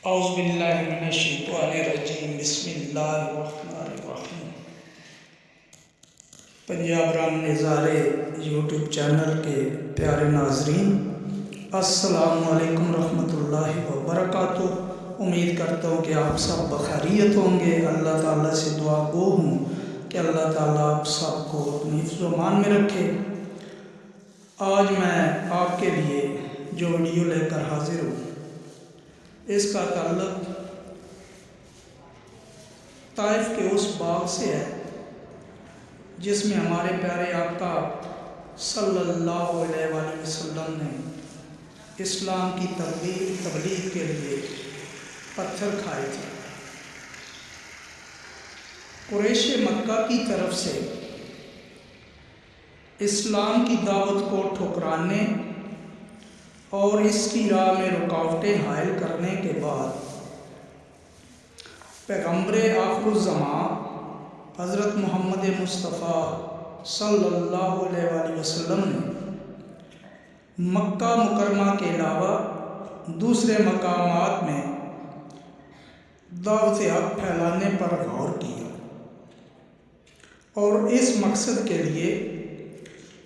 اعوذ باللہ من الشیطان الرجیم بسم اللہ الرحمن الرحیم۔ پنجاب رنگ نظارے یوٹیوب چینل کے پیارے ناظرین، السلام علیکم رحمۃ اللہ وبرکاتہ۔ امید کرتا ہوں کہ آپ سب بخیریت ہوں گے۔ اللہ تعالیٰ سے دعا گو ہوں کہ اللہ تعالیٰ آپ سب کو اپنی حفظ و امان میں رکھے۔ آج میں آپ کے لیے جو ویڈیو لے کر حاضر ہوں، اس کا تعلق طائف کے اس باغ سے ہے جس میں ہمارے پیارے آقا صلی اللہ علیہ وآلہ وسلم نے اسلام کی تبلیغ کے لیے پتھر کھائے تھے۔ قریش مکہ کی طرف سے اسلام کی دعوت کو ٹھکرانے اور اس کی راہ میں رکاوٹیں حائل کرنے کے بعد پیغمبر آخر الزمان حضرت محمد مصطفیٰ صلی اللہ علیہ وآلہ وسلم نے مکہ مکرمہ کے علاوہ دوسرے مقامات میں دعوت حق پھیلانے پر غور کیا، اور اس مقصد کے لیے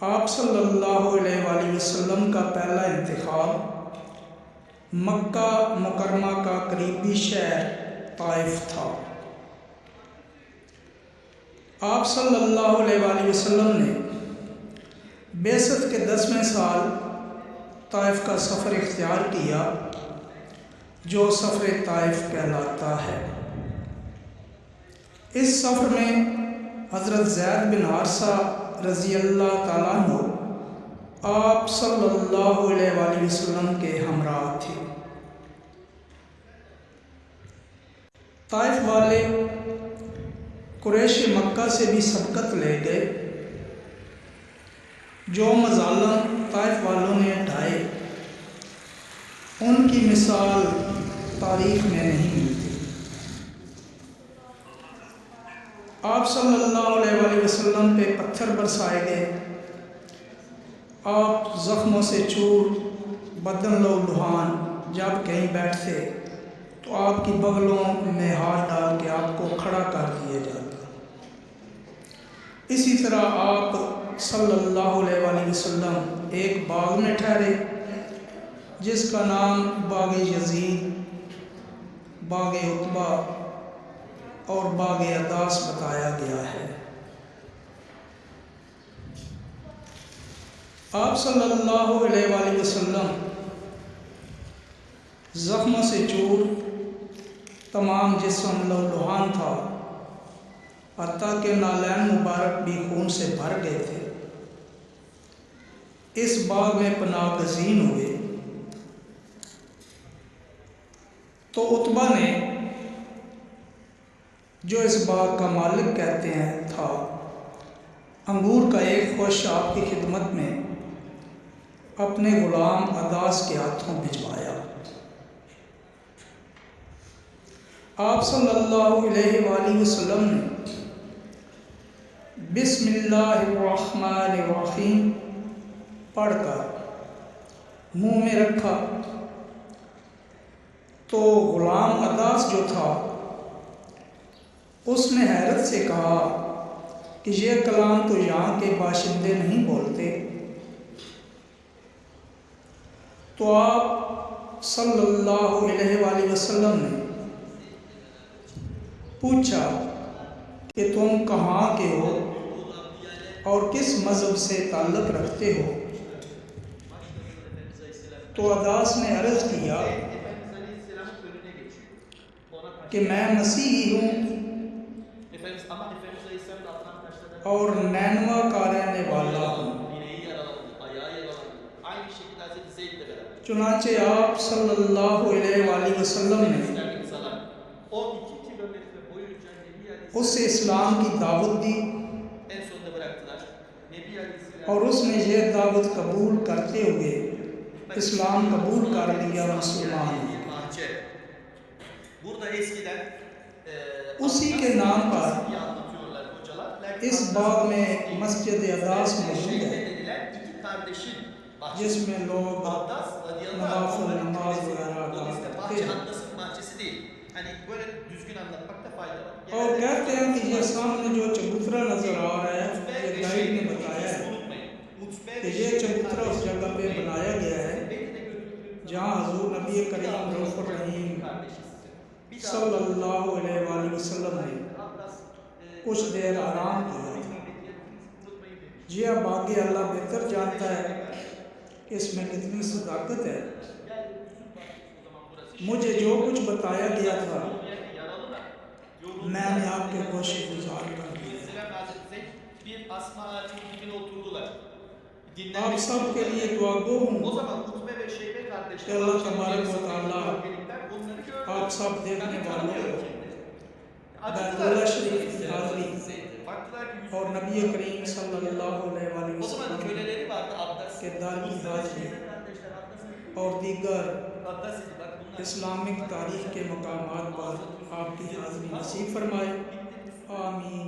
آپ صلی اللہ علیہ وآلہ وسلم کا پہلا انتخاب مکہ مکرمہ کا قریبی شہر طائف تھا۔ آپ صلی اللہ علیہ وآلہ وسلم نے بعثت کے 10ویں سال طائف کا سفر اختیار کیا، جو سفر طائف کہلاتا ہے۔ اس سفر میں حضرت زید بن حارثہ رضی اللہ تعالیٰ عنہ آپ صلی اللہ علیہ وآلہ وسلم کے ہمراہ تھے۔ طائف والے قریش مکہ سے بھی سبقت لے گئے۔ جو مظالم طائف والوں نے اٹھائے، ان کی مثال تاریخ میں نہیں ملتی۔ آپ صلی اللہ علیہ وآلہ وسلم پہ پتھر برسائے گئے، آپ زخموں سے چور، بدن لہولہان، جب کہیں بیٹھتے تو آپ کی بغلوں میں ہاتھ ڈال کے آپ کو کھڑا کر دیا جاتا۔ اسی طرح آپ صلی اللہ علیہ وآلہ وسلم ایک باغ میں ٹھہرے جس کا نام باغ یزید، باغ عتبہ اور باغ عداس بتایا گیا ہے۔ آپ صلی اللہ علیہ وآلہ وسلم زخموں سے چور، تمام جسم لہولہان تھا، حتیٰ کہ نالین مبارک بھی خون سے بھر گئے تھے۔ اس باغ میں پناہ گزین ہوئے تو عتبہ نے، جو اس باغ کا مالک کہتے ہیں تھا، انگور کا ایک خوش آپ کی خدمت میں اپنے غلام عداس کے ہاتھوں بھجوایا۔ آپ صلی اللہ علیہ وآلہ وسلم نے بسم اللہ الرحمن الرحیم پڑھ کر منہ میں رکھا تو غلام عداس جو تھا، اس نے حیرت سے کہا کہ یہ کلام تو یہاں کے باشندے نہیں بولتے۔ تو آپ صلی اللہ علیہ وآلہ وسلم نے پوچھا کہ تم کہاں کے ہو اور کس مذہب سے تعلق رکھتے ہو؟ تو عداس نے عرض کیا کہ میں مسیحی ہوں اور نینوا کا رہنے والا ہوں۔ چنانچہ آپ صلی اللہ علیہ وآلہ وسلم نے اسے اسلام کی دعوت دی، اور اس نے یہ دعوت قبول کرتے ہوئے اسلام قبول کر لیا، مسلمان۔ اسی کے نام پر اس باغ میں مسجد عداس موجود ہے، جس میں لوگ نوافل نماز وغیرہ ادا کرتے ہیں۔ düzgün anlatmakta fayda var. اور کہتے ہیں کہ یہ سامنے جو چبوترا نظر آ رہا ہے Utbe یہ ve گائیڈ نے Şeybe بتایا ikisini ہے unutmayın. Utbe کہ ve یہ Şeybe چبوترا اس kardeşleri جگہ پہ unutmayın. بنایا گیا ہے Beni de götürdüğüm جہاں zaman حضور نبی bir کریم daha رؤوف unutacak الرحیم bir kardeşisin. Bir daha صلی اللہ علیہ وآلہ وسلم نے Abbas کچھ دیر آرام کیا تھا. جی اب آگے اللہ بہتر جانتا ہے کہ اس میں کتنی صداقت ہے. مجھے جو کچھ بتایا گیا تھا میں نے آپ کے گوشے گزار کر دیا. bir asma ağacının dibine oturdular. آپ سب کے لیے دعا گو O ہوں zaman Utbe ve Şeybe کہ kardeşler اللہ akşam تبارک و gerisindeki تعالیٰ gölgelikler onları gördü. آپ سب دیکھنے Yani والوں tanımıyor کو kimdi. بیت اللہ شریف کی حاضری Baktılar ki yüzü اور نبی کریم صلی اللہ علیہ وآلہ O zaman وسلم köleleri vardı Abbas. کردار کی Utbe ve حاضری Şeybe kardeşler Abbas'ın اور دیگر Abbas dedi bak bunlar. Islamic تاریخ کے مقامات پر آپ کی حاضری نصیب فرمائے. آمین.